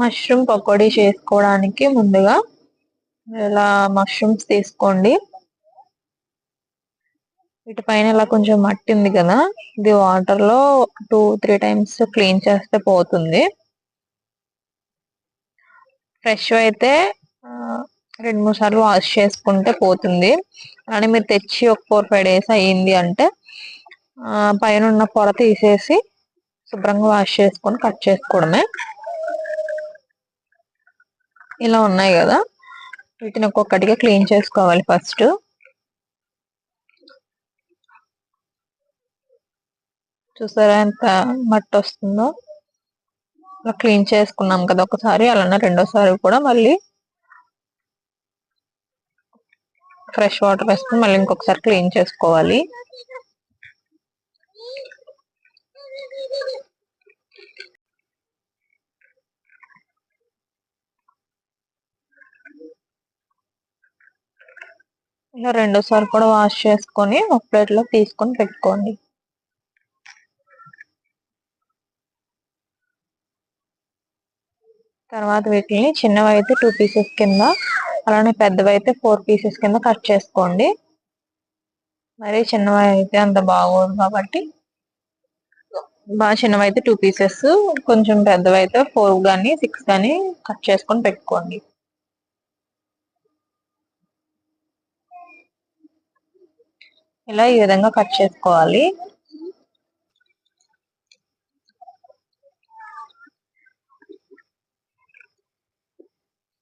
Mushroom pakodi చేసుకోవడానికి ముందుగా ఇలా మష్రూమ్స్ తీసుకోండి. వీటిపైన ఇలా కొంచెం మట్టి ఉంది కదా, ఇది వాటర్ లో 2-3 టైమ్స్ క్లీన్ చేస్తే పోతుంది. ఫ్రెష్ అయితే 2-3 సార్లు వాష్ చేసుకుంటే పోతుంది. అలానే మీరు తెచ్చి ఒక 4-5 డేస్ అయ్యింది అంటే పైన ఉన్న పొర తీసేసి శుభ్రంగా వాష్ చేసుకొని కట్ చేసుకోవడమే. ఇలా ఉన్నాయి కదా, వీటిని ఒక్కొక్కటిగా క్లీన్ చేసుకోవాలి. ఫస్ట్ చూసారా ఎంత మట్టి వస్తుందో. ఇలా క్లీన్ చేసుకున్నాం కదా ఒకసారి, అలానే రెండోసారి కూడా మళ్ళీ ఫ్రెష్ వాటర్ వేసుకుని మళ్ళీ ఇంకొకసారి క్లీన్ చేసుకోవాలి. ఇలా రెండోసారి కూడా వాష్ చేసుకొని ఒక ప్లేట్ లో తీసుకొని పెట్టుకోండి. తర్వాత వీటిని చిన్నవి అయితే 2 పీసెస్ కింద, అలానే పెద్దవి అయితే 4 పీసెస్ కింద కట్ చేసుకోండి. మరి చిన్నవి అయితే అంత బాగోదు కాబట్టి బాగా చిన్నవి అయితే 2 పీసెస్, కొంచెం పెద్దవి అయితే 4 కానీ 6 కానీ కట్ చేసుకొని పెట్టుకోండి. ఇలా ఈ విధంగా కట్ చేసుకోవాలి.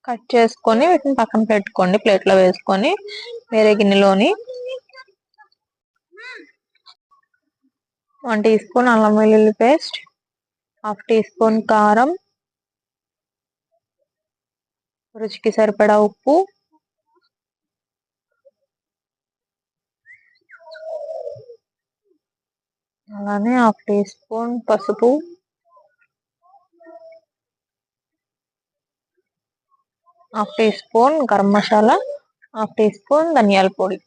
కట్ చేసుకొని వీటిని పక్కన పెట్టుకోండి. ప్లేట్ లో వేసుకొని వేరే గిన్నెలోని 1 టీ స్పూన్ అల్లం వెల్లుల్లి పేస్ట్, 1/2 టీ స్పూన్ కారం, రుచికి సరిపడా ఉప్పు, అలానే 1/2 టీ స్పూన్ పసుపు, 1/2 teaspoon garam masala, 1/2 teaspoon ధనియాల పొడి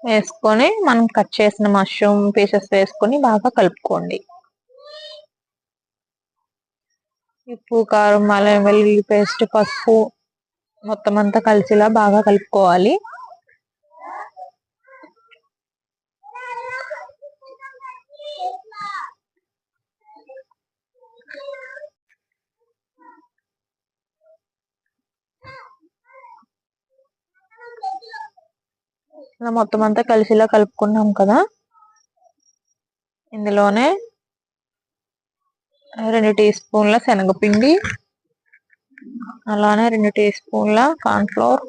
వేసుకొని మనం కట్ చేసిన మష్రూమ్ పీసెస్ వేసుకొని బాగా కలుపుకోండి. ఉప్పు, కారం, అల్లం వెల్లుల్లి పేస్ట్, పసుపు మొత్తం అంతా కలిసిలా బాగా కలుపుకోవాలి. ఇలా మొత్తం అంతా కలిసిలా కలుపుకున్నాం కదా, ఇందులోనే 2 టీ స్పూన్ల శనగపిండి, అలానే 2 టీ స్పూన్ల కార్న్ఫ్లోర్,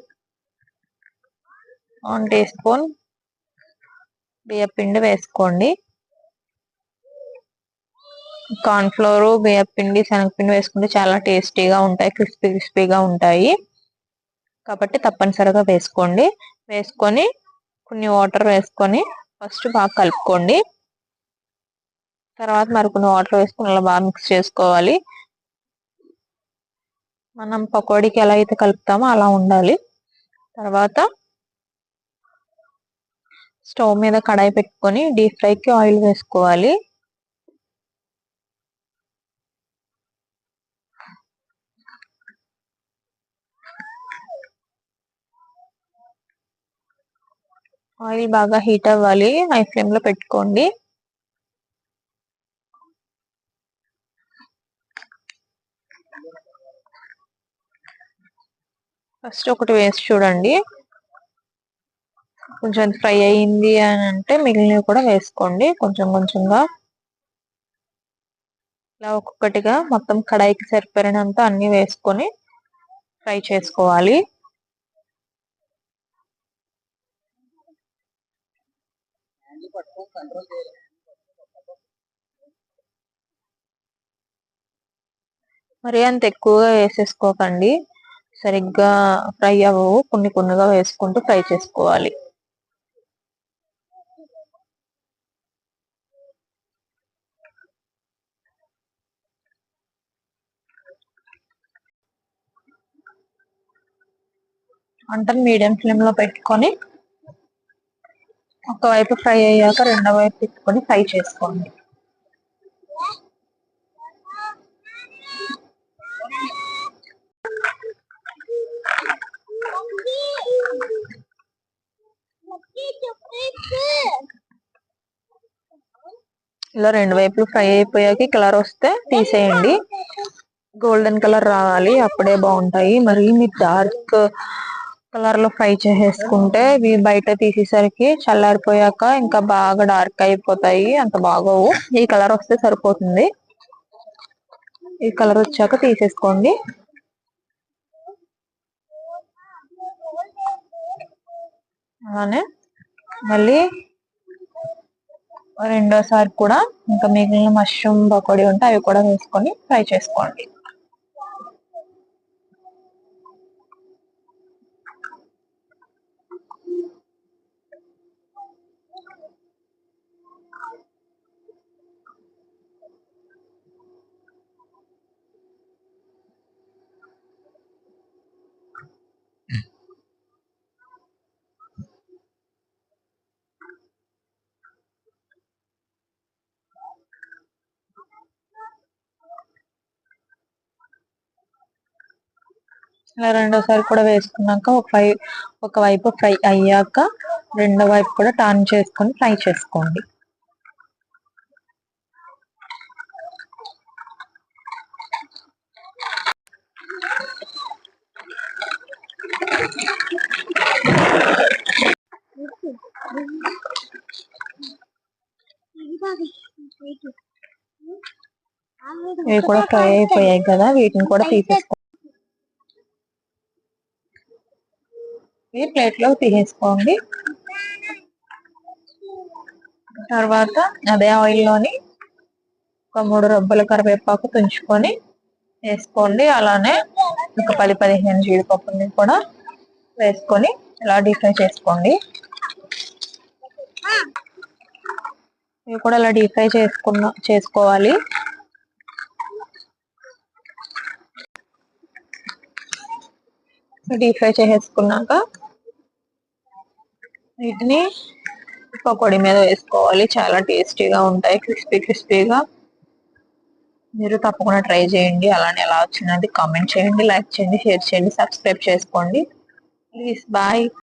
1 టీ స్పూన్ బియ్యపిండి వేసుకోండి. కార్న్ఫ్లోర్, బియ్యపిండి, శనగపిండి వేసుకుంటే చాలా టేస్టీగా ఉంటాయి, క్రిస్పీగా ఉంటాయి కాబట్టి తప్పనిసరిగా వేసుకోండి. వేసుకొని కొన్ని వాటర్ వేసుకొని ఫస్ట్ బాగా కలుపుకోండి. తర్వాత మరికొన్ని వాటర్ వేసుకొని అలా బాగా మిక్స్ చేసుకోవాలి. మనం పకోడీకి ఎలా అయితే కలుపుతామో అలా ఉండాలి. తర్వాత స్టవ్ మీద కడాయి పెట్టుకొని డీప్ ఫ్రైకి ఆయిల్ వేసుకోవాలి. ఆయిల్ బాగా హీట్ అవ్వాలి, హై ఫ్లేమ్ లో పెట్టుకోండి. ఫస్ట్ ఒకటి వేసి చూడండి, కొంచెం ఫ్రై అయ్యింది అని అంటే మిగిలినవి కూడా వేసుకోండి కొంచెం కొంచెంగా. ఇలా ఒక్కొక్కటిగా మొత్తం కడాయికి సరిపడినంత అన్ని వేసుకొని ఫ్రై చేసుకోవాలి. మరి అంత ఎక్కువగా వేసేసుకోకండి, సరిగ్గా ఫ్రై అవ్వవు, కొన్ని కొన్నిగా వేసుకుంటూ ఫ్రై చేసుకోవాలి. మంటను మీడియం ఫ్లేమ్ లో పెట్టుకొని ఒకవైపు ఫ్రై అయ్యాక రెండో వైపు తిప్పుకొని ఫ్రై చేసుకోండి. ఇలా రెండు వైపులు ఫ్రై అయిపోయాక కలర్ వస్తే తీసేయండి. గోల్డెన్ కలర్ రావాలి, అప్పుడే బాగుంటాయి. మరి మీరు డార్క్ కలర్ లో ఫ్రై చేసేసుకుంటే ఇవి బయట తీసేసరికి చల్లారిపోయాక ఇంకా బాగా డార్క్ అయిపోతాయి, అంత బాగోవు. ఈ కలర్ వస్తే సరిపోతుంది. ఈ కలర్ వచ్చాక తీసేసుకోండి. అలానే మళ్ళీ రెండోసారి కూడా ఇంకా మిగిలిన మష్రూమ్ పకోడీ ఉంటే అవి కూడా వేసుకొని ఫ్రై చేసుకోండి. రెండోసారి కూడా వేసుకున్నాక ఒక వైపు ఫ్రై అయ్యాక రెండో వైపు కూడా టర్న్ చేసుకొని ఫ్రై చేసుకోండి. ఇవి కూడా ఫ్రై అయిపోయాయి కదా, వీటిని కూడా తీసేసుకోండి. ప్లేట్ లో తీసేసుకోండి. తర్వాత అదే ఆయిల్ లోని ఒక 3 రబ్బల కరివేపాకు తుంచుకొని వేసుకోండి. అలానే ఒక 10-15 జీడిపప్పుని కూడా వేసుకొని ఇలా డీప్ ఫ్రై చేసుకోండి. ఇవి కూడా ఇలా డీప్ ఫ్రై చేసుకోవాలి. డీప్ ఫ్రై చేసేసుకున్నాక వీటిని పకోడీ మీద వేసుకోవాలి. చాలా టేస్టీగా ఉంటాయి, క్రిస్పీగా. మీరు తప్పకుండా ట్రై చేయండి. అలానే ఎలా వచ్చినది కామెంట్ చేయండి, లైక్ చేయండి, షేర్ చేయండి, సబ్స్క్రైబ్ చేసుకోండి ప్లీజ్. బాయ్.